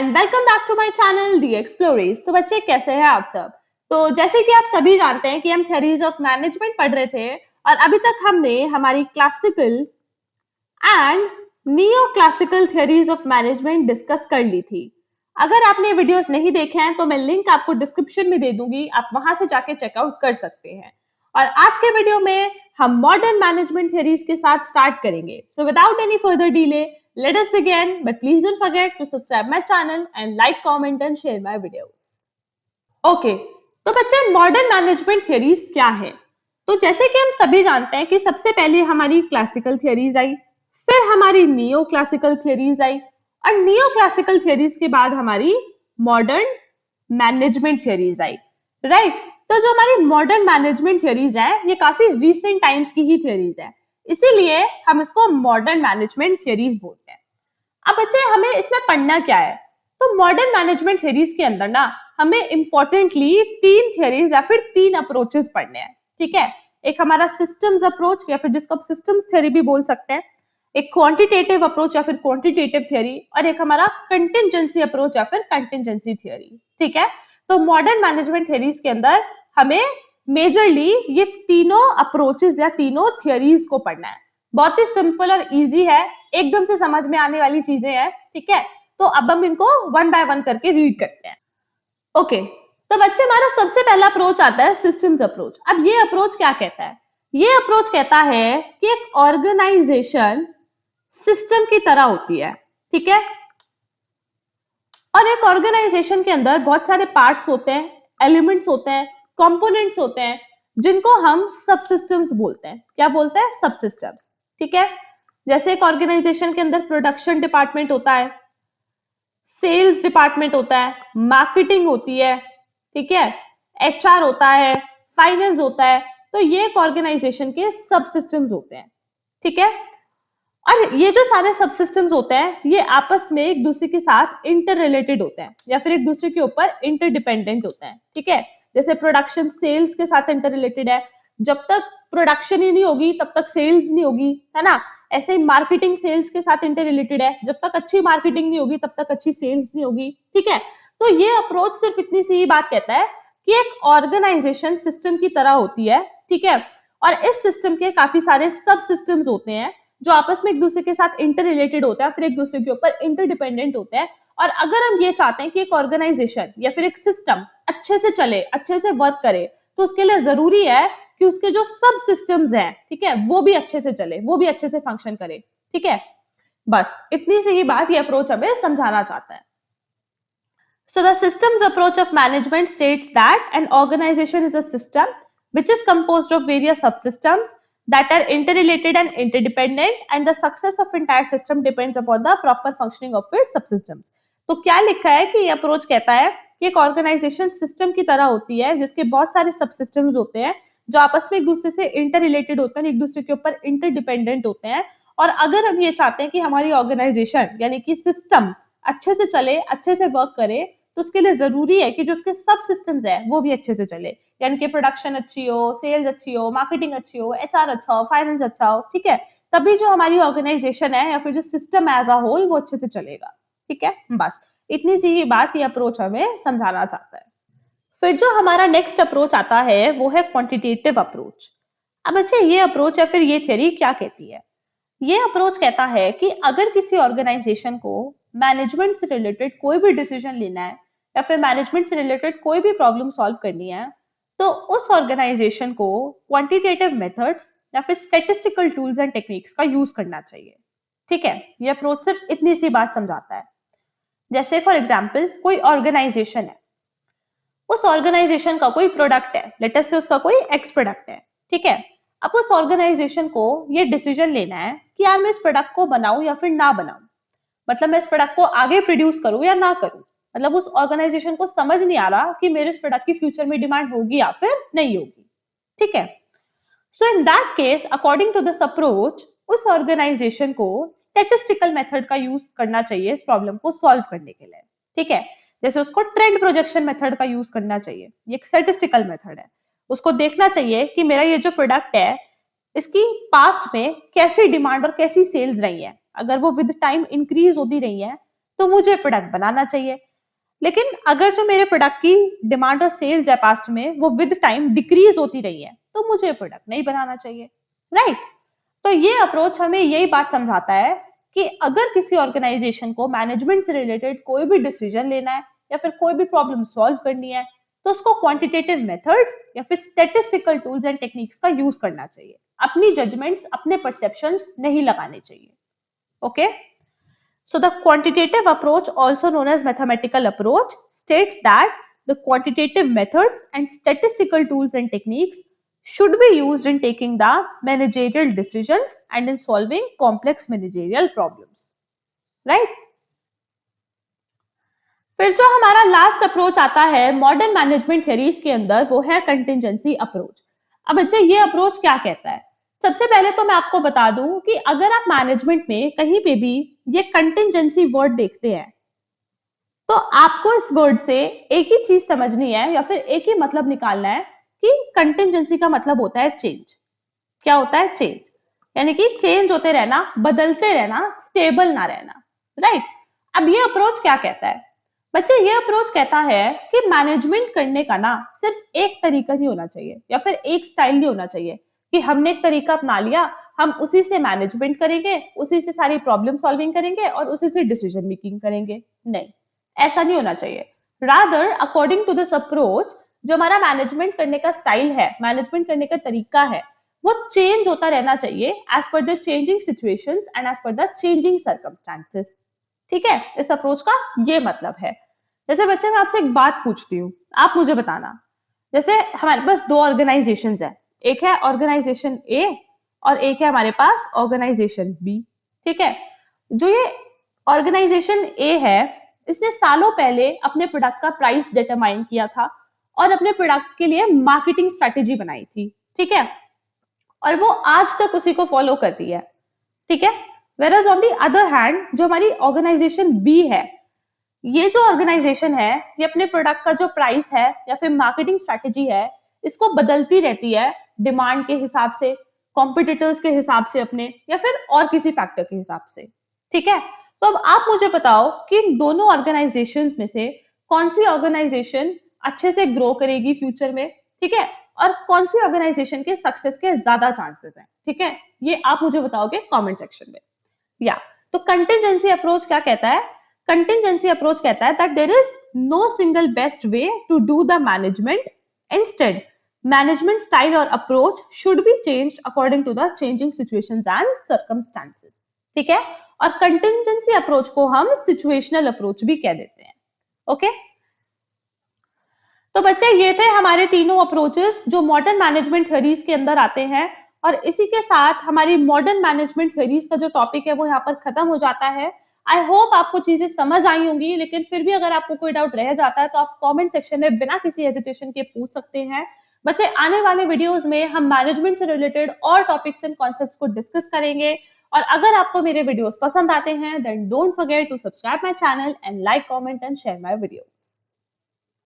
And welcome back to my channel the explorers. तो बच्चे कैसे हैं आप सब। तो जैसे कि आप सभी जानते हैं कि हम थ्योरीज ऑफ मैनेजमेंट पढ़ रहे थे और अभी तक हमने हमारी classical and neo classical theories of management discuss कर ली थी। अगर आपने वीडियोस नहीं देखे हैं तो मैं लिंक आपको डिस्क्रिप्शन में दे दूंगी, आप वहां से जाके चेकआउट कर सकते हैं। और आज के वीडियो में हम मॉडर्न मैनेजमेंट थ्योरीज के साथ स्टार्ट करेंगे। So without any further delay let us begin, but please don't forget to subscribe my channel and like, comment and share my videos. Okay, तो बच्चे मॉडर्न मैनेजमेंट थियरीज क्या है। तो जैसे कि हम सभी जानते हैं कि सबसे पहले हमारी क्लासिकल थियरीज आई, फिर हमारी नियो क्लासिकल थियरीज आई और नियो क्लासिकल थियरीज के बाद हमारी मॉडर्न मैनेजमेंट थियरीज आई, राइट। तो जो हमारी मॉडर्न मैनेजमेंट थियरीज है ये काफी रिसेंट टाइम्स की ही थियरीज है, इसीलिए हम इसको मॉडर्न मैनेजमेंट थियरीज बोलते हैं। अब बच्चे हमें इसमें पढ़ना क्या है, तो मॉडर्न मैनेजमेंट थियरीज के अंदर ना हमें इंपॉर्टेंटली तीन थियरीज या फिर तीन अप्रोचेस पढ़ने हैं, ठीक है। एक हमारा सिस्टम्स अप्रोच या फिर जिसको आप सिस्टम्स थियरी भी बोल सकते हैं, एक क्वांटिटेटिव अप्रोच या फिर क्वांटिटेटिव थियरी, और एक हमारा कंटिंजेंसी अप्रोच या फिर कंटिंजेंसी थियरी, ठीक है। तो मॉडर्न मैनेजमेंट थियरीज के अंदर हमें मेजरली ये तीनों अप्रोचेस या तीनों थियरीज को पढ़ना है। बहुत ही सिंपल और इजी है, एकदम से समझ में आने वाली चीजें हैं, ठीक है। तो अब हम इनको वन बाय वन करके रीड करते हैं। ओके, तो बच्चे हमारा सबसे पहला अप्रोच आता है सिस्टम्स अप्रोच। अब ये अप्रोच क्या कहता है, ये अप्रोच कहता है कि एक ऑर्गेनाइजेशन सिस्टम की तरह होती है, ठीक है। और एक ऑर्गेनाइजेशन के अंदर बहुत सारे पार्ट्स होते हैं, एलिमेंट्स होते हैं, कंपोनेंट्स होते हैं, जिनको हम सब सिस्टम्स बोलते हैं। क्या बोलते हैं? सब सिस्टम्स, ठीक है। जैसे एक ऑर्गेनाइजेशन के अंदर प्रोडक्शन डिपार्टमेंट होता है, सेल्स डिपार्टमेंट होता है, मार्केटिंग होती है, ठीक है, एचआर होता है, फाइनेंस होता है। तो ये एक ऑर्गेनाइजेशन के सब सिस्टम्स होते हैं, ठीक है। और ये जो सारे सब सिस्टम्स होते हैं ये आपस में एक दूसरे के साथ इंटर रिलेटेड होते हैं या फिर एक दूसरे के ऊपर इंटरडिपेंडेंट होते हैं, ठीक है। जैसे प्रोडक्शन सेल्स के साथ इंटर रिलेटेड है, जब तक प्रोडक्शन ही नहीं होगी तब तक सेल्स नहीं होगी, है ना। ऐसे ही मार्केटिंग सेल्स के साथ इंटर रिलेटेड है, जब तक अच्छी मार्केटिंग नहीं होगी तब तक अच्छी सेल्स नहीं होगी, ठीक है। तो ये अप्रोच सिर्फ इतनी सी ही बात कहता है कि एक ऑर्गेनाइजेशन सिस्टम की तरह होती है, ठीक है। और इस सिस्टम के काफी सारे सब सिस्टम्स होते हैं जो आपस में एक दूसरे के साथ इंटर रिलेटेड होते हैं, फिर एक दूसरे के ऊपर इंटरडिपेंडेंट होते हैं। और अगर हम ये चाहते हैं कि एक ऑर्गेनाइजेशन या फिर एक सिस्टम अच्छे से चले, अच्छे से वर्क करे, तो उसके लिए जरूरी है कि उसके जो सब सिस्टम्स हैं, ठीक है, वो भी अच्छे से चले, वो भी अच्छे से फंक्शन करे, ठीक है। बस इतनी सी ही बात ये अप्रोच हमें समझाना चाहता है। So the systems approach of management states that an organization is a system which is composed of various subsystems that are interrelated and interdependent, and the success of entire system depends upon the proper functioning of its subsystems. तो क्या लिखा है कि ये approach कहता है कि एक ऑर्गेनाइजेशन सिस्टम की तरह होती है जिसके बहुत सारे सबसिस्टम्स होते हैं जो आपस में एक दूसरे से इंटर रिलेटेड होते हैं, एक दूसरे के ऊपर इंटरडिपेंडेंट होते हैं। और अगर हम ये चाहते हैं कि हमारी ऑर्गेनाइजेशन यानी कि सिस्टम अच्छे से चले, अच्छे से वर्क करे, तो उसके लिए जरूरी है कि जो उसके सब सिस्टम्स है वो भी अच्छे से चले, यानी कि प्रोडक्शन अच्छी हो, सेल्स अच्छी हो, मार्केटिंग अच्छी हो, एचआर अच्छा हो, फाइनेंस अच्छा हो, ठीक है। तभी जो हमारी ऑर्गेनाइजेशन है या फिर जो सिस्टम एज अ होल वो अच्छे से चलेगा, ठीक है। बस इतनी सी ही बात ये अप्रोच हमें समझाना चाहता है। फिर जो हमारा नेक्स्ट अप्रोच आता है वो है क्वांटिटेटिव अप्रोच। अब अच्छा ये अप्रोच या फिर ये थ्योरी क्या कहती है, ये अप्रोच कहता है कि अगर किसी ऑर्गेनाइजेशन को मैनेजमेंट से रिलेटेड कोई भी डिसीजन लेना है या फिर मैनेजमेंट से रिलेटेड कोई भी प्रॉब्लम सॉल्व करनी है, तो उस ऑर्गेनाइजेशन को क्वांटिटेटिव मेथड्स या फिर स्टैटिस्टिकल टूल्स एंड टेक्निक्स का यूज करना चाहिए, ठीक है। ये अप्रोच सिर्फ इतनी सी बात समझाता है। जैसे फॉर एग्जाम्पल कोई ऑर्गेनाइजेशन है, उस ऑर्गेनाइजेशन का कोई प्रोडक्ट है, लेट अस से उसका कोई एक्स प्रोडक्ट है, ठीक है। अब उस ऑर्गेनाइजेशन को ये डिसीजन लेना है कि यार मैं इस प्रोडक्ट को बनाऊं या फिर ना बनाऊं, मतलब मैं इस प्रोडक्ट को आगे प्रोड्यूस करूं या ना करूं। मतलब उस ऑर्गेनाइजेशन को समझ नहीं आ रहा कि मेरे इस प्रोडक्ट की फ्यूचर में डिमांड होगी या फिर नहीं होगी, ठीक है। So in that case according to this approach उस ऑर्गेनाइजेशन को स्टैटिस्टिकल मेथड का यूज करना चाहिए इस प्रॉब्लम को सॉल्व करने के लिए, ठीक है। जैसे उसको ट्रेंड प्रोजेक्शन मेथड का यूज करना चाहिए, ये एक स्टैटिस्टिकल मेथड है। उसको देखना चाहिए कि मेरा ये जो प्रोडक्ट है इसकी पास्ट में कैसी डिमांड और कैसी सेल्स रही है, अगर वो विद टाइम इंक्रीज होती रही है तो मुझे प्रोडक्ट बनाना चाहिए। लेकिन अगर जो मेरे प्रोडक्ट की डिमांड और सेल्स है पास्ट में वो विद टाइम डिक्रीज होती रही है तो मुझे प्रोडक्ट नहीं बनाना चाहिए, राइट? तो ये अप्रोच हमें यही बात समझाता है कि अगर किसी ऑर्गेनाइजेशन को मैनेजमेंट से रिलेटेड कोई भी डिसीजन लेना है या फिर कोई भी प्रॉब्लम सॉल्व करनी है तो उसको क्वांटिटेटिव मेथड्स या फिर स्टैटिस्टिकल टूल्स एंड टेक्निक्स का यूज करना चाहिए। अपनी जजमेंट्स, अपने परसेप्शंस नहीं लगाने चाहिए। Okay, so the quantitative approach, also known as mathematical approach, states that the quantitative methods and statistical tools and techniques should be used in taking the managerial decisions and in solving complex managerial problems, right? फिर जो हमारा last approach आता है modern management theories के अंदर वो है contingency approach. अब अच्छा ये अप्रोच क्या कहता है? सबसे पहले तो मैं आपको बता दूं कि अगर आप मैनेजमेंट में कहीं पे भी ये कंटिजेंसी वर्ड देखते हैं तो आपको इस वर्ड से एक ही चीज समझनी है या फिर एक ही मतलब निकालना है कि कंटिजेंसी का मतलब होता है चेंज। क्या होता है? चेंज, यानी कि चेंज होते रहना, बदलते रहना, स्टेबल ना रहना, राइट? अब ये अप्रोच क्या कहता है बच्चे? ये अप्रोच कहता है कि मैनेजमेंट करने का ना सिर्फ एक तरीका नहीं होना चाहिए या फिर एक स्टाइल नहीं होना चाहिए कि हमने एक तरीका अपना लिया, हम उसी से मैनेजमेंट करेंगे, उसी से सारी प्रॉब्लम सॉल्विंग करेंगे और उसी से डिसीजन मेकिंग करेंगे। नहीं, ऐसा नहीं होना चाहिए। Rather according to this approach जो हमारा मैनेजमेंट करने का स्टाइल है, मैनेजमेंट करने का तरीका है, वो चेंज होता रहना चाहिए as per the changing situations and as per the changing circumstances. ठीक है, इस अप्रोच का ये मतलब है। जैसे बच्चे मैं आपसे एक बात पूछती हूँ, आप मुझे बताना। जैसे हमारे पास दो ऑर्गेनाइजेशन है, एक है ऑर्गेनाइजेशन ए और एक है हमारे पास ऑर्गेनाइजेशन बी। ठीक है, जो ये ऑर्गेनाइजेशन ए है इसने सालों पहले अपने प्रोडक्ट का प्राइस डिटरमाइन किया था और अपने प्रोडक्ट के लिए मार्केटिंग स्ट्रेटेजी बनाई थी। ठीक है, और वो आज तक उसी को फॉलो कर रही है। ठीक है, whereas on the other hand जो हमारी ऑर्गेनाइजेशन बी है, ये जो ऑर्गेनाइजेशन है ये अपने प्रोडक्ट का जो प्राइस है या फिर मार्केटिंग स्ट्रेटेजी है इसको बदलती रहती है डिमांड के हिसाब से, कॉम्पिटिटर्स के हिसाब से अपने, या फिर और किसी फैक्टर के हिसाब से। ठीक है, तो अब आप मुझे बताओ कि इन दोनों ऑर्गेनाइजेशंस में से कौन सी ऑर्गेनाइजेशन अच्छे से ग्रो करेगी फ्यूचर में? ठीक है, और कौन सी ऑर्गेनाइजेशन के सक्सेस के ज्यादा चांसेस हैं? ठीक है, ये आप मुझे बताओगे कमेंट सेक्शन में। या तो कंटिजेंसी अप्रोच क्या कहता है? कंटिजेंसी अप्रोच कहता है that there is no single best way to do the management, instead management style और approach should be changed according to the changing situations and circumstances. ठीक है, और कंटिजेंसी अप्रोच को हम सिचुएशनल अप्रोच भी कह देते हैं। ओके, तो बच्चे ये थे हमारे तीनों अप्रोचेस जो मॉडर्न मैनेजमेंट थ्योरीज के अंदर आते हैं। और इसी के साथ हमारी मॉडर्न मैनेजमेंट थ्योरीज का जो टॉपिक है वो यहाँ पर खत्म हो जाता है। आई होप आपको चीजें समझ आई होंगी, लेकिन फिर भी अगर आपको कोई डाउट रह जाता है तो आप कमेंट सेक्शन में बिना किसी हेजिटेशन के पूछ सकते हैं। बच्चे आने वाले वीडियोस में हम मैनेजमेंट से रिलेटेड और टॉपिक्स एंड कॉन्सेप्ट्स को डिस्कस करेंगे। और अगर आपको मेरे वीडियोस पसंद आते हैं then don't forget to subscribe my channel and like, comment and share my video.